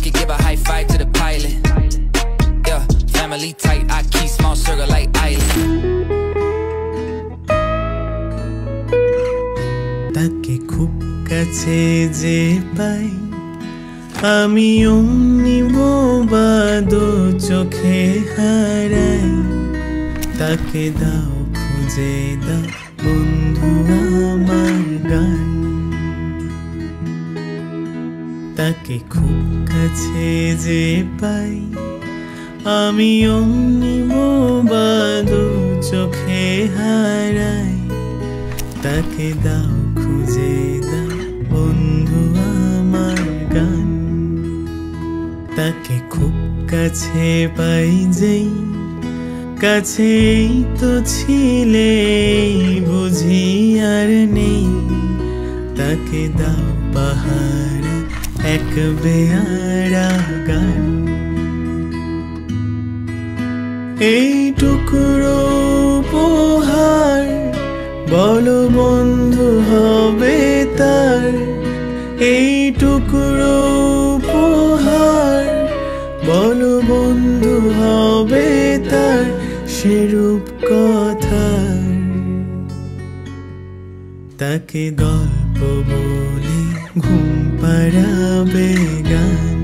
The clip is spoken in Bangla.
could give a high five to the pilot. Yeah, family tight, I keep small circle like island. তাকে খুব কাছে যে পাই আমি অমনি বোবাদো চোখে হারাই। তাকে দাও খুঁজে দাও বন্ধু আমার গান। তাকে খুব কাছে যে পাই আমি অমনি বোবাদো চোখে হারাই। তাকে দাও খুঁজে দাও বন্ধু আমার গান। তাকে খুব কাছে পাই যেই কাছেই তো ছিলে বুঝি আর নেই। তাকে দাও পাহাড় এক বেয়ারা গান। এই টুকরো উপহার বলো বন্ধু হবে তার। এই টুকরো উপহার বলো বন্ধু হবে তার সেরূপ কথার। তাকে গল্প বলে ঘুম পাড়াবে গান।